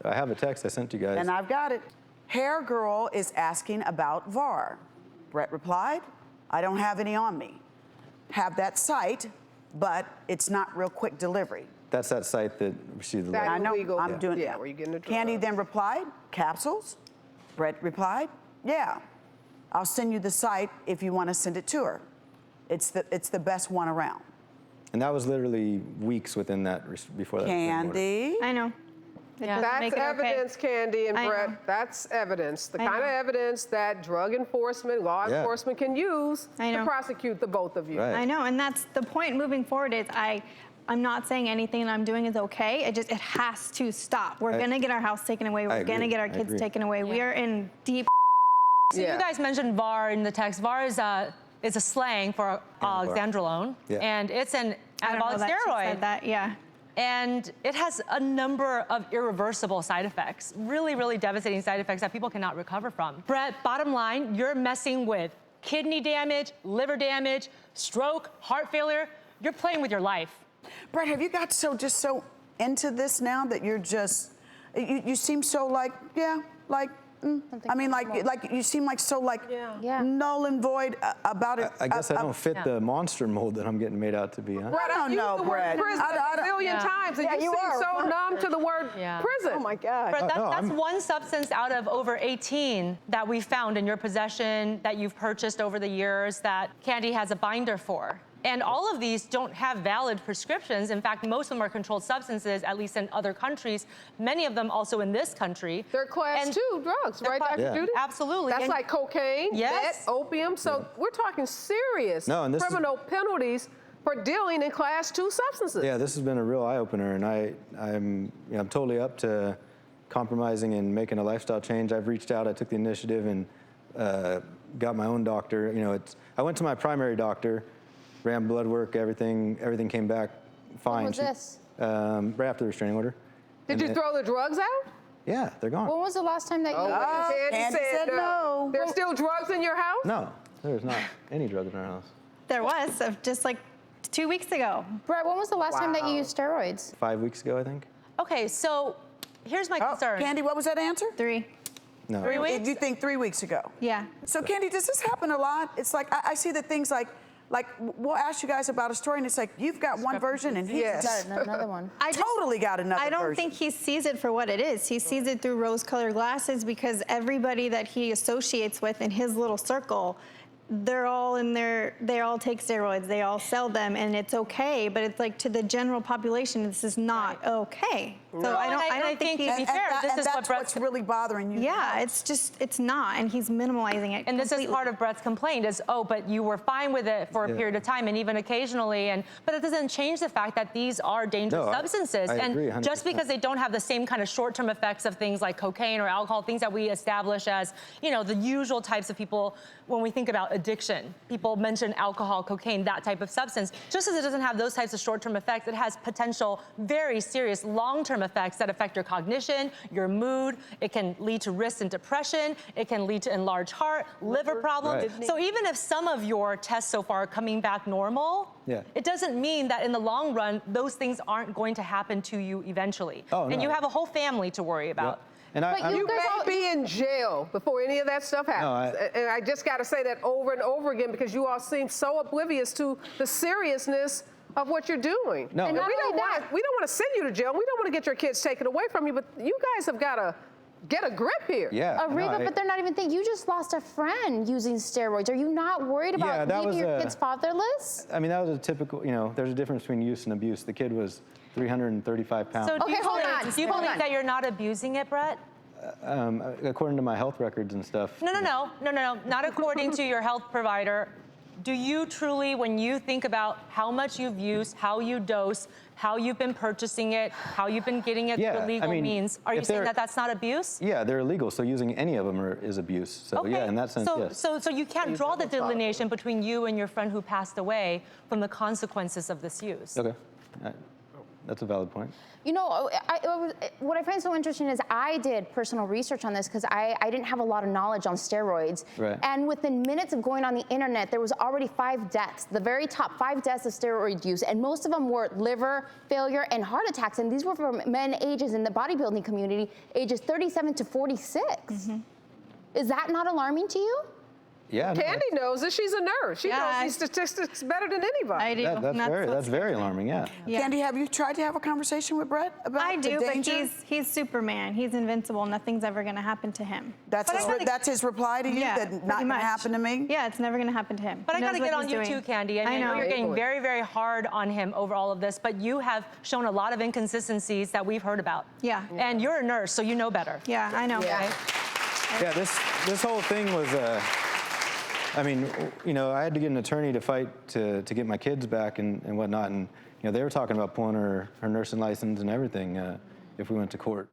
I have a text I sent you guys. And I've got it. Hair Girl is asking about VAR. Brett replied, I don't have any on me. Have that site, but it's not real quick delivery. That's that site that received the That letter. I know, illegal. I'm doing Yeah, that. where you getting the Candy drugs. then replied, capsules. Brett replied, yeah. I'll send you the site if you want to send it to her. It's the best one around. And that was literally weeks within that, before that. Candy. I know. It doesn't That's make it okay. evidence, Candy and I know. Brett. That's evidence. The I kind of know. evidence that drug enforcement, law Yeah. enforcement can use I to know. prosecute the both of you. Right. I know, and that's the point moving forward is I'm not saying anything I'm doing is okay. It has to stop. We're gonna get our house taken away. We're gonna agree. get our I kids agree. taken away. We are in deep. So Yeah. you guys mentioned VAR in the text. VAR is a slang for oxandrolone, Yeah. and it's an I don't know anabolic that she steroid. said that. Yeah. And it has a number of irreversible side effects, really, really devastating side effects that people cannot recover from. Brett, bottom line, you're messing with kidney damage, liver damage, stroke, heart failure. You're playing with your life. Brett, have you got just so into this now that you're just, you seem so like, yeah, like, I mean, like you seem like so like Yeah. null and void about it. I guess I don't fit the monster mold that I'm getting made out to be, huh? Brett, I don't I've used know, the word Brett. prison a million times, and Yeah, you you seem are. so numb to the word Yeah. prison. Oh my God. But no, that's I'm- one substance out of over 18 that we found in your possession that you've purchased over the years that Candy has a binder for. And all of these don't have valid prescriptions. In fact, most of them are controlled substances, at least in other countries. Many of them also in this country. They're class And 2 drugs, right, Dr. Yeah. Judy? Absolutely. That's And- like cocaine, Yes. meth, opium. So we're talking serious No, and this is- criminal penalties for dealing in class 2 substances. Yeah, this has been a real eye-opener, and I'm totally up to compromising and making a lifestyle change. I've reached out, I took the initiative, and got my own doctor. I went to my primary doctor, ran blood work, everything came back fine. was this? Right after the restraining order. Did you throw the drugs out? Yeah, they're gone. When was the last time that you? Candy said no. There's still drugs in your house? No, there's not any drugs in our house. There was just like 2 weeks ago. Brett, when was the last time that you used steroids? 5 weeks ago, I think. Okay, so here's my Oh, concern. Candy, what was that answer? 3. No. 3 weeks? You think 3 weeks ago? Yeah. So Candy, does this happen a lot? It's like I see the things like we'll ask you guys about a story, and it's like you've got one version, and he's Yes. Got another one. totally got another I don't version. think he sees it for what it is. He sees it through rose-colored glasses because everybody that he associates with in his little circle, they all take steroids, they all sell them, and it's okay, but it's like to the general population, this is not okay. So No, I and I don't think think he's, to be fair, this and is that's what Brett's what's really bothering you. yeah, it's not, and he's minimalizing it And this is completely. part of Brett's complaint is, oh, but you were fine with it for a period of time and even occasionally, but it doesn't change the fact that these are dangerous No, substances. I and agree 100%. just because they don't have the same kind of short-term effects of things like cocaine or alcohol, things that we establish as, the usual types of people when we think about addiction. People mention alcohol, cocaine, that type of substance. Just as it doesn't have those types of short-term effects, it has potential, very serious long-term effects that affect your cognition, your mood. It can lead to risks and depression. It can lead to enlarged heart, liver problems. Right. So even if some of your tests so far are coming back normal, Yeah. it doesn't mean that in the long run, those things aren't going to happen to you eventually. Oh, and no. you have a whole family to worry about. And But I'm- you You guys may all- be in jail before any of that stuff happens. And I just got to say that over and over again because you all seem so oblivious to the seriousness of what you're doing. No, And and we not don't only want that- we don't want to send you to jail. We don't want to get your kids taken away from you, but you guys have got to get a grip here. yeah. no, Ariva, I- but they're not even thinking. You just lost a friend using steroids. Are you not worried Yeah, about that leaving was your a- kids fatherless? I mean, that was a typical, there's a difference between use and abuse. The kid was 335 pounds. So do you Okay, hold believe- on, Do you hold believe on. that you're not abusing it, Brett? According to my health records and stuff. No, not according to your health provider. Do you truly, when you think about how much you've used, how you dose, how you've been purchasing it, how you've been getting it Yeah, through I legal mean, means, are you if saying they're- that that's not abuse? Yeah, they're illegal, so using any of them is abuse. So yeah, in that sense, so, yes. so you can't draw the delineation between you and your friend who passed away from the consequences of this use. Okay. That's a valid point. You know, what I find so interesting is I did personal research on this because I didn't have a lot of knowledge on steroids. Right. And within minutes of going on the internet, there was already 5 deaths, the very top 5 deaths of steroid use. And most of them were liver failure and heart attacks. And these were from men ages in the bodybuilding community, ages 37 to 46. Is that not alarming to you? Yeah. no, Candy knows it. She's a nurse. She Yeah, knows these statistics better than anybody. I do. that's very alarming. Yeah. Yeah. Candy, have you tried to have a conversation with Brett about I do, the but danger? he's Superman. He's invincible. Nothing's ever going to happen to him. That's his reply to you, that not pretty going to much. happen to me? Yeah, it's never going to happen to him. But I He knows gotta what get on he's you doing. too, Candy. I mean, know. you're getting very, very hard on him over all of this, but you have shown a lot of inconsistencies that we've heard about. Yeah. And you're a nurse, so you know better. Yeah, I know. Yeah. Yeah. This whole thing was. I mean, you know, I had to get an attorney to fight to get my kids back and whatnot, and you know, they were talking about pulling her nursing license and everything if we went to court.